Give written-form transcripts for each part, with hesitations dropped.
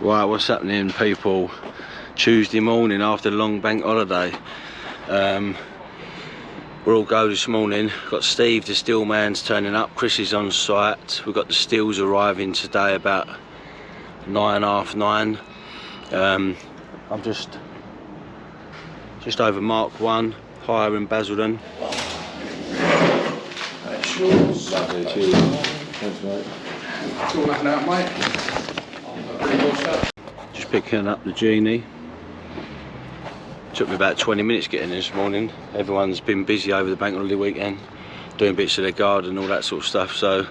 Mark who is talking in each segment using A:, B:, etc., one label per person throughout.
A: Right, what's happening, people? Tuesday morning after the long bank holiday. We're all go this morning. Got Steve, the steel man's turning up. Chris is on site. We've got the steels arriving today about 9, half 9. I'm just over Mark 1, higher in Basildon.
B: Lovely, cheers. Thanks, mate. It's all nothing out, mate.
A: Just picking up the genie. Took me about 20 minutes getting in this morning. Everyone's been busy over the bank holiday weekend, doing bits of their garden, all that sort of stuff. So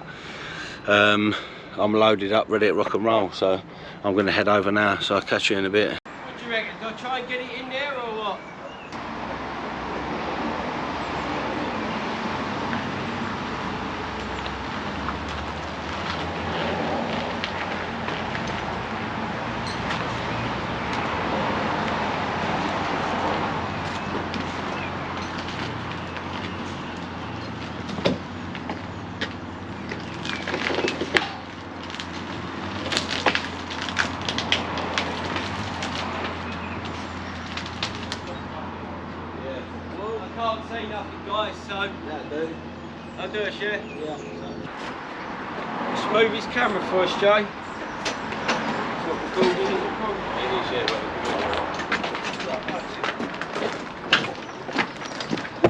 A: I'm loaded up, ready to rock and roll. So I'm going to head over now. So I'll catch you in a bit.
C: What do you reckon? Do I try and get it in there or what? I can't see nothing, guys, so I'll do it, yeah? Yeah. Just move his camera for us, Jay. It's not recording, is it? It is,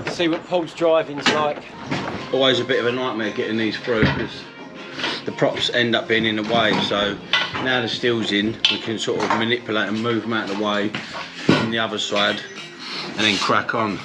C: yeah. See what Paul's driving's like.
A: Always a bit of a nightmare getting these through because the props end up being in the way. So now the steel's in, we can sort of manipulate and move them out of the way from the other side and then crack on.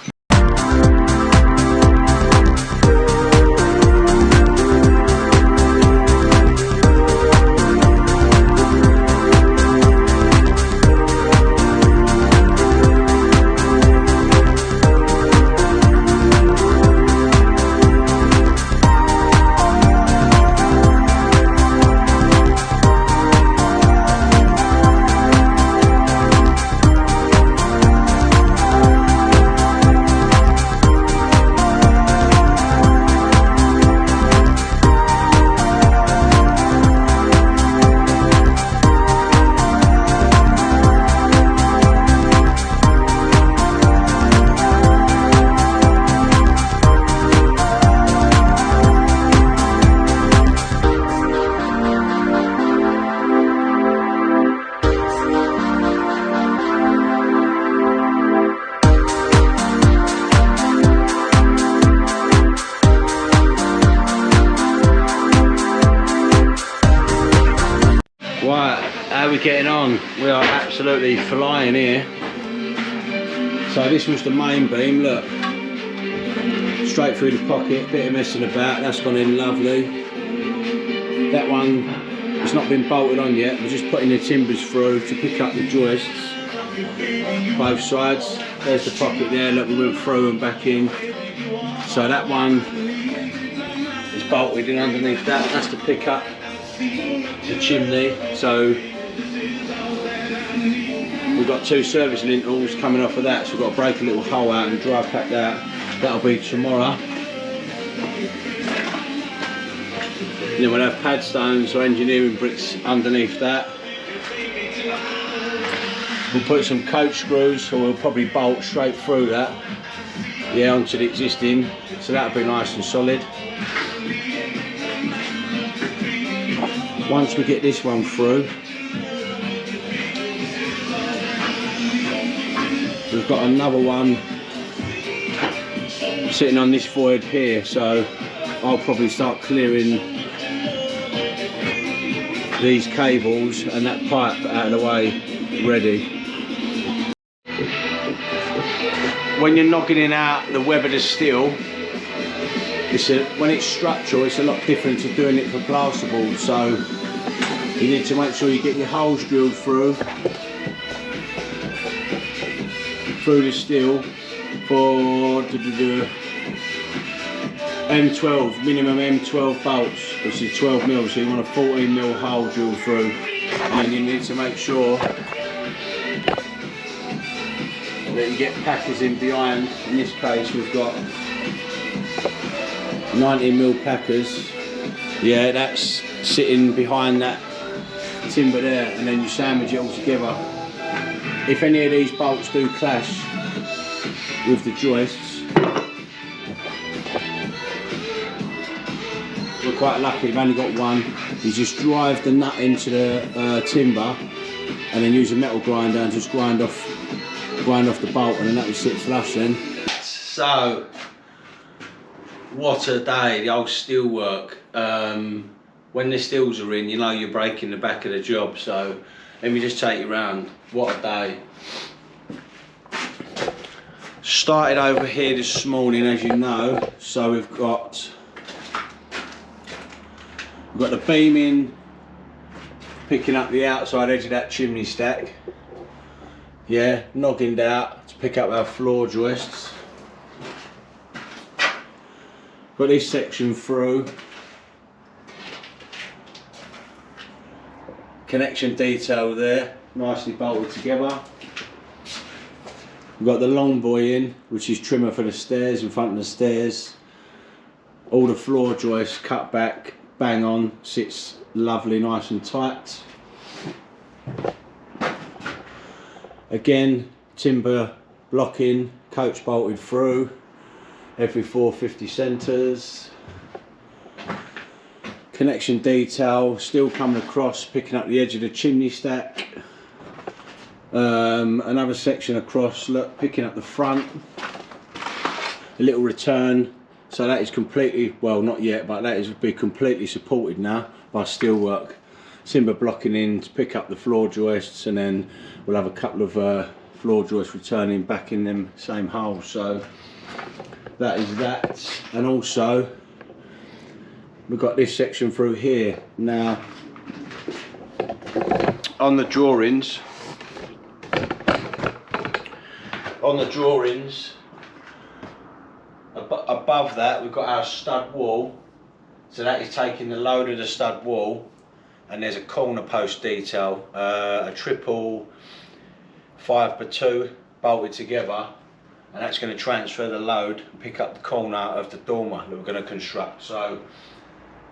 A: Right, how are we getting on? We are absolutely flying here. So this was the main beam, look. Straight through the pocket, bit of messing about, that's gone in lovely. That one, it's not been bolted on yet, we're just putting the timbers through to pick up the joists. Both sides, there's the pocket there, look, we went through and back in. So that one is bolted in underneath that, that's to pick up the chimney. So we've got 2 service lintels coming off of that, so we've got to break a little hole out and dry pack that. That'll be tomorrow. Then we'll have pad stones or engineering bricks underneath that. We'll put some coach screws, or we'll probably bolt straight through that, yeah, onto the existing, so that'll be nice and solid. Once we get this one through, we've got another one sitting on this void here, so I'll probably start clearing these cables and that pipe out of the way, ready. When you're knocking out the web of the steel, when it's structural, it's a lot different to doing it for plasterboard, so you need to make sure you get your holes drilled through the steel for M12, minimum M12 bolts, which is 12 mil, so you want a 14 mil hole drilled through, and then you need to make sure that you get packers in behind. In this case we've got 90 mil packers, yeah, that's sitting behind that timber there, and then you sandwich it all together. If any of these bolts do clash with the joists, we're quite lucky, we've only got one. You just drive the nut into the timber and then use a metal grinder and just grind off the bolt, and then that will sit flush then. So, what a day, the old steel work. When the steels are in, you know you're breaking the back of the job, so let me just take you around. What a day. Started over here this morning, as you know, so we've got the beam in, picking up the outside edge of that chimney stack. Yeah, noggin out to pick up our floor joists. Got this section through. Connection detail there, nicely bolted together. We've got the long boy in, which is trimmer for the stairs, in front of the stairs. All the floor joists cut back, bang on, sits lovely, nice and tight. Again, timber blocking, coach bolted through, every 450 centres. Connection detail still coming across, picking up the edge of the chimney stack. Another section across, look, picking up the front. A little return, so that is completely, well not yet, but that is be completely supported now by steelwork. Timber blocking in to pick up the floor joists, and then we'll have a couple of floor joists returning back in them same holes. So that is that, and also we've got this section through here. Now, on the drawings, above that we've got our stud wall, so that is taking the load of the stud wall, and there's a corner post detail, a triple 5x2 bolted together, and that's going to transfer the load and pick up the corner of the dormer that we're going to construct. So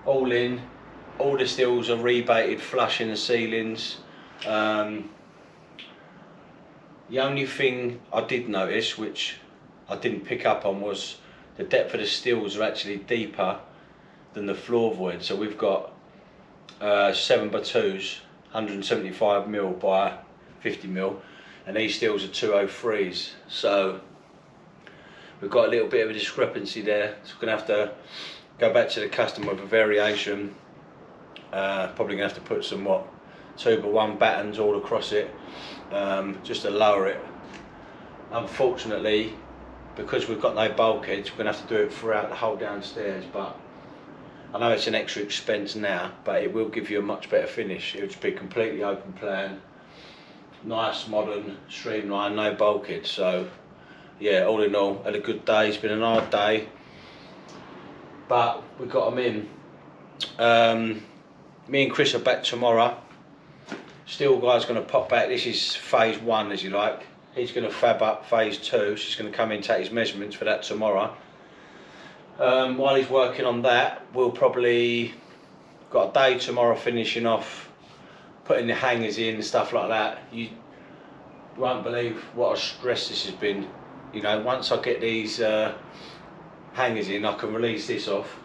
A: all in, all the steels are rebated flush in the ceilings. The only thing I did notice, which I didn't pick up on, was the depth of the steels are actually deeper than the floor void. So we've got 7x2s, 175mm by 50mm, and these steels are 203s. So we've got a little bit of a discrepancy there. So we're going to have to go back to the customer with a variation. Probably going to have to put some 2x1 battens all across it, just to lower it. Unfortunately, because we've got no bulkheads, we're going to have to do it throughout the whole downstairs, but I know it's an extra expense now, but it will give you a much better finish. It would be completely open plan, nice modern streamline, no bulkheads. So yeah, all in all, had a good day. It's been an hard day, but we got them in. Me and Chris are back tomorrow. Steel guy's going to pop back. This is phase 1, as you like. He's going to fab up phase 2. So he's going to come in and take his measurements for that tomorrow. While he's working on that, we'll probably got a day tomorrow finishing off, putting the hangers in and stuff like that. You won't believe what a stress this has been. You know, once I get these hangers in, I can release this off.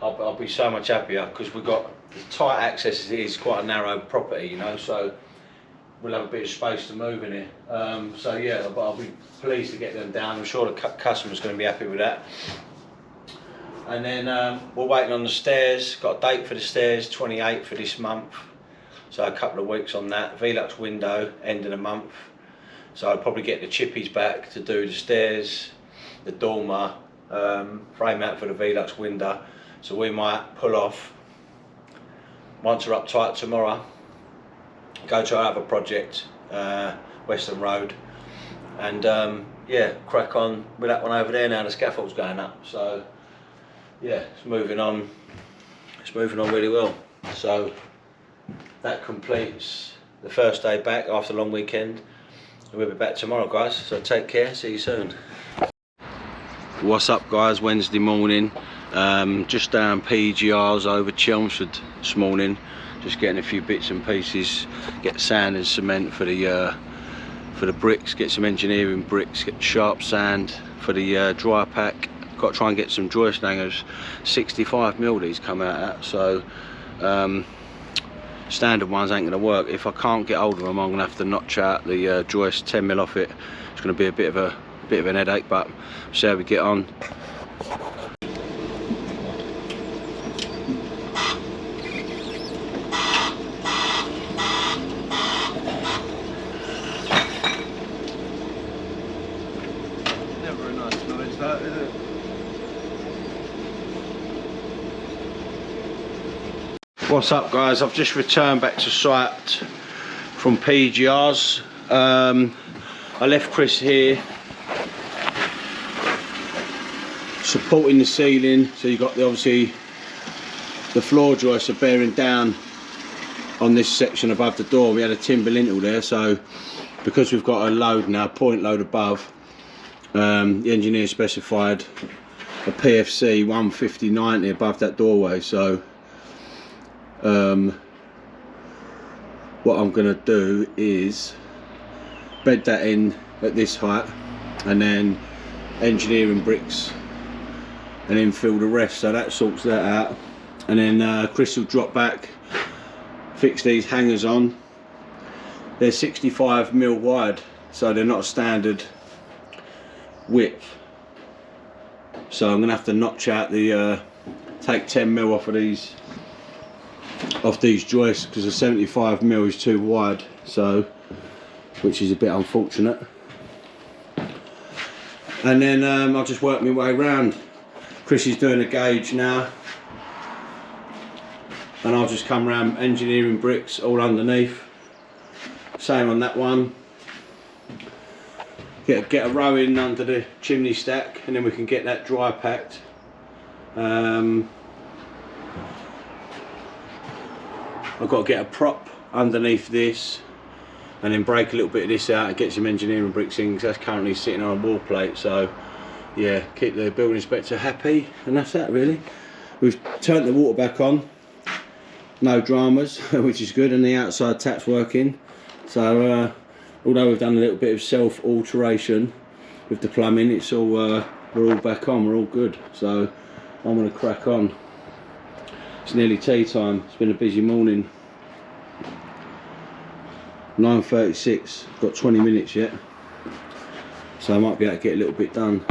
A: I'll be so much happier, because we've got tight access. It is quite a narrow property, you know, so we'll have a bit of space to move in it. So yeah, but I'll be pleased to get them down. I'm sure the customer's going to be happy with that. And then we're waiting on the stairs. Got a date for the stairs, 28th for this month. So a couple of weeks on that. Velux window, end of the month. So I'll probably get the chippies back to do the stairs, the dormer, frame out for the Velux window. So we might pull off, once we're up tight tomorrow, go to our other project, Western Road, and yeah, crack on with that one over there now. The scaffold's going up, so yeah, it's moving on. It's moving on really well. So that completes the first day back after a long weekend. We'll be back tomorrow, guys. So take care. See you soon. What's up, guys? Wednesday morning. Just down PGRs over Chelmsford this morning. just getting a few bits and pieces, get sand and cement for the bricks, get some engineering bricks, get sharp sand for the dry pack. Got to try and get some joist hangers. 65mm these come out at, so standard ones ain't going to work. If I can't get hold of them, I'm going to have to notch out the joist, 10mm off it. It's going to be a bit of an headache, but see how we get on.
C: Never a nice noise that, is it?
A: What's up, guys? I've just returned back to site from PGR's. I left Chris here supporting the ceiling, so you got obviously the floor joists are bearing down on this section above the door. We had a timber lintel there, so because we've got a load now, point load above, the engineer specified a PFC 150/90 above that doorway. So what I'm going to do is bed that in at this height and then engineering bricks and then fill the rest, so that sorts that out. And then Chris will drop back, fix these hangers on. They're 65mm wide, so they're not a standard width, so I'm going to have to notch out the take 10mm off these joists, because the 75mm is too wide, so which is a bit unfortunate. And then I'll just work my way around. Chris is doing a gauge now, and I'll just come around engineering bricks all underneath. Same on that one. Get a row in under the chimney stack, and then we can get that dry packed. I've got to get a prop underneath this and then break a little bit of this out and get some engineering bricks in, because that's currently sitting on a wall plate. So yeah, keep the building inspector happy, and that's that really. We've turned the water back on, no dramas, which is good, and the outside tap's working. So although we've done a little bit of self alteration with the plumbing, it's all we're all back on, we're all good. So I'm going to crack on. It's nearly tea time. It's been a busy morning. 9:36, got 20 minutes yet, so I might be able to get a little bit done.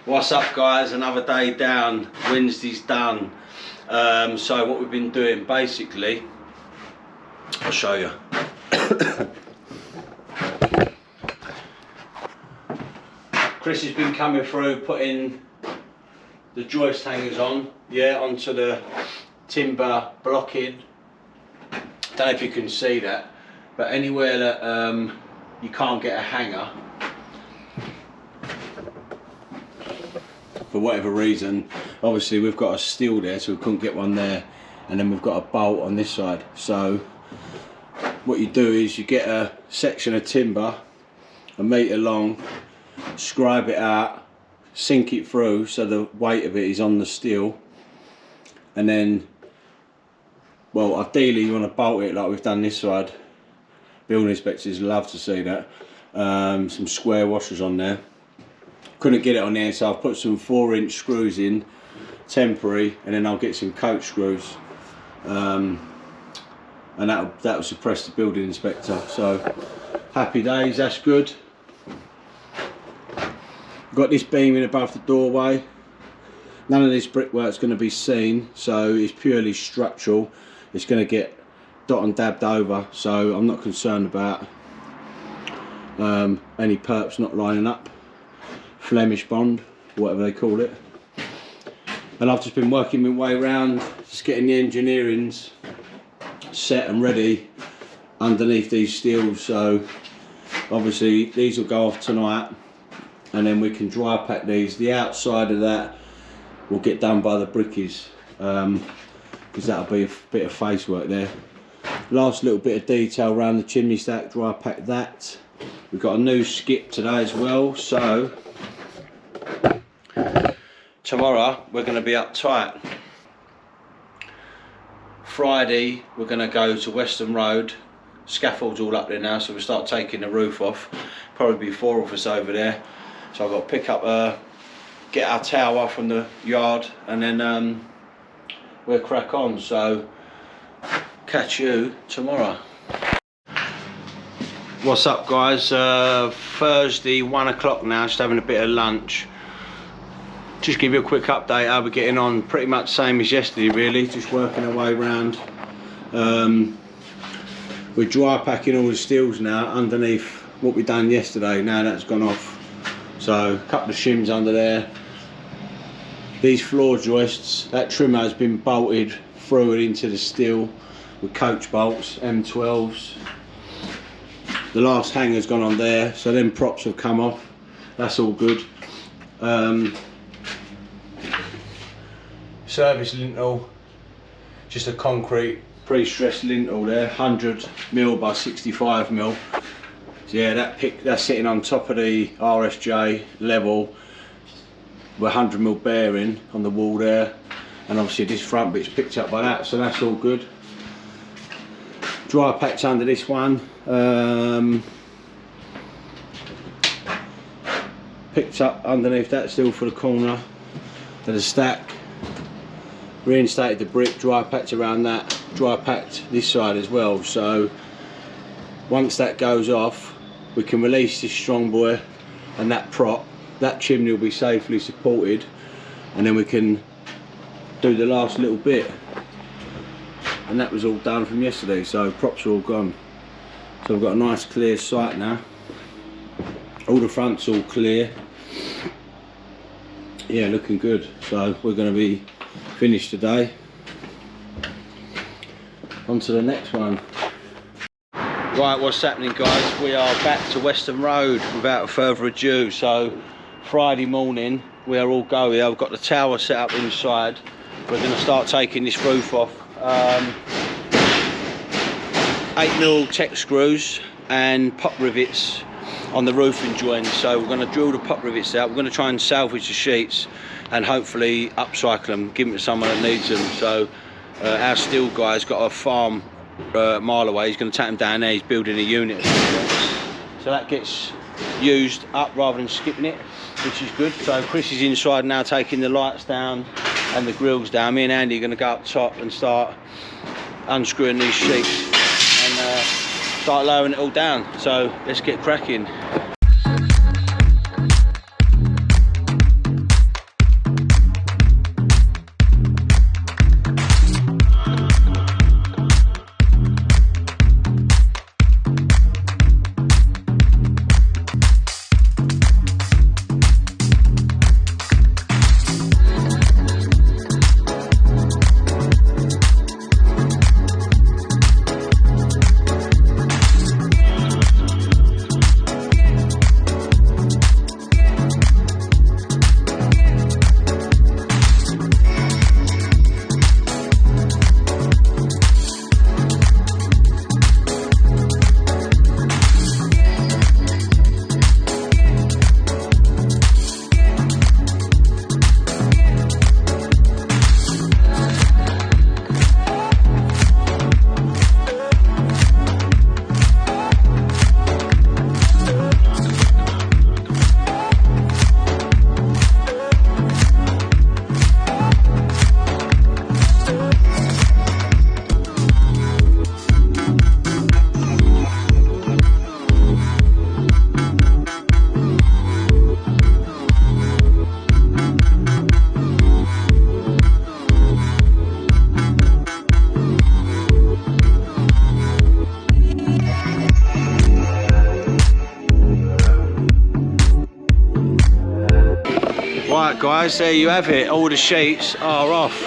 A: What's up, guys? Another day down. Wednesday's done. So what we've been doing basically, I'll show you. Chris has been coming through putting the joist hangers on, yeah, onto the timber blocking. Don't know if you can see that, but anywhere that you can't get a hanger for whatever reason, obviously we've got a steel there, so we couldn't get one there, and then we've got a bolt on this side. So what you do is you get a section of timber 1 metre long, scribe it out, sink it through so the weight of it is on the steel, and then, well, ideally you want to bolt it like we've done this side. Building inspectors love to see that. Some square washers on there. Couldn't get it on there, so I've put some 4-inch screws in, temporary, and then I'll get some coach screws, and that'll suppress the building inspector. So happy days, that's good. Got this beam in above the doorway. None of this brickwork's going to be seen, so it's purely structural. It's going to get dot and dabbed over, so I'm not concerned about any perps not lining up. Flemish bond, whatever they call it. And I've just been working my way around, just getting the engineerings set and ready underneath these steels. So obviously these will go off tonight, and then we can dry pack these. The outside of that will get done by the brickies, because that'll be a bit of face work there. Last little bit of detail around the chimney stack, dry pack that. We've got a new skip today as well, so tomorrow we're going to be up tight. Friday we're going to go to Western Road. Scaffold's all up there now, so we'll start taking the roof off. Probably be 4 of us over there. So I've got to pick up, get our tower from the yard, and then we'll crack on. So catch you tomorrow. What's up, guys? Thursday, 1 o'clock now, just having a bit of lunch. Just give you a quick update how we're getting on. Pretty much same as yesterday, really, just working our way around. We're dry packing all the steels now underneath what we done yesterday. Now that's gone off, so a couple of shims under there. These floor joists, that trimmer has been bolted through and into the steel with coach bolts, M12s. The last hanger's gone on there, so them props have come off. That's all good. Service lintel, just a concrete pre-stressed lintel there, 100mm by 65mm. So yeah, that's sitting on top of the RSJ level with 100mm bearing on the wall there, and obviously this front bit's picked up by that, so that's all good. Dry patch under this one, picked up underneath that still for the corner of the stack. Reinstated the brick, dry patch around that, dry packed this side as well. So once that goes off, we can release this strong boy and that prop. That chimney will be safely supported, and then we can do the last little bit. And that was all done from yesterday, so props are all gone. So we've got a nice clear site now. All the fronts all clear. Yeah, looking good. So we're going to be finished today. On to the next one. Right, what's happening, guys? We are back to Western Road without further ado. So Friday morning we are all go here. I've got the tower set up inside. We're going to start taking this roof off. 8mm tech screws and pop rivets on the roofing joints. So we're going to drill the pop rivets out. We're going to try and salvage the sheets and hopefully upcycle them, give them to someone that needs them. So our steel guy's got a farm a mile away. He's going to take them down there. He's building a unit, so that gets used up rather than skipping it, which is good. So Chris is inside now taking the lights down and the grills down. Me and Andy are going to go up top and start unscrewing these sheets and start lowering it all down. So let's get cracking. Right guys, there you have it, all the sheets are off.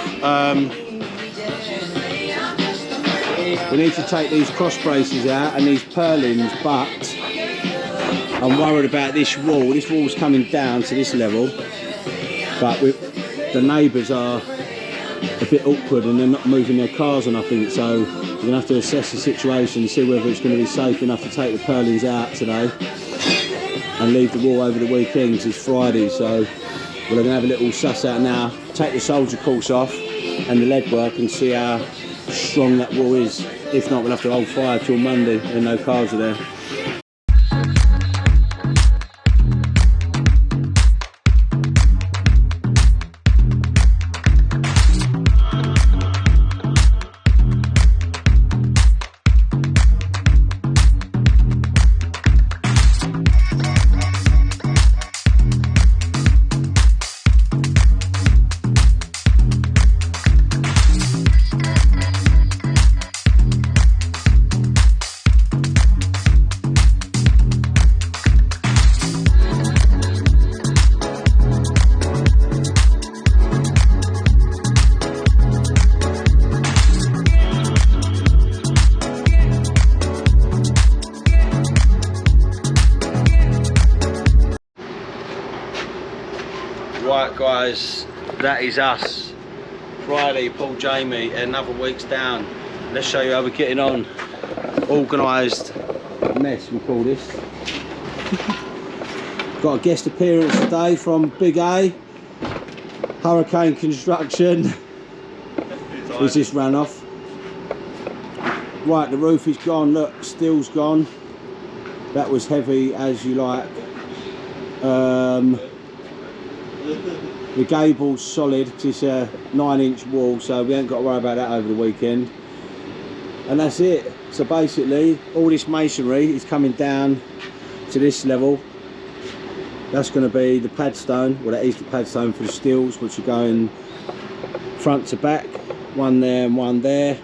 A: We need to take these cross braces out and these purlins, but I'm worried about this wall. This wall's coming down to this level, but the neighbours are a bit awkward and they're not moving their cars or nothing, so we're going to have to assess the situation and see whether it's going to be safe enough to take the purlins out today and leave the wall over the weekend, because it's Friday. So we're going to have a little suss out now, take the soldier course off and the lead work and see how strong that wall is. If not, we'll have to hold fire till Monday and no cars are there. Right guys, that is us. Friday, Paul, Jamie, another week's down. Let's show you how we're getting on. Organised mess, we call this. Got a guest appearance today from Big A, Hurricane Construction. Who's this ran off? Right, the roof is gone, look, steel's gone. That was heavy as you like. The gable's solid because it's a 9-inch wall, so we ain't got to worry about that over the weekend. And that's it. So basically, all this masonry is coming down to this level. That's going to be the padstone. Well, that is the padstone for the steels, which are going front to back. One there and one there.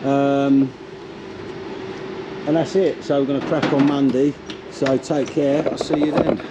A: And that's it. So we're going to crack on Monday. So take care. I'll see you then.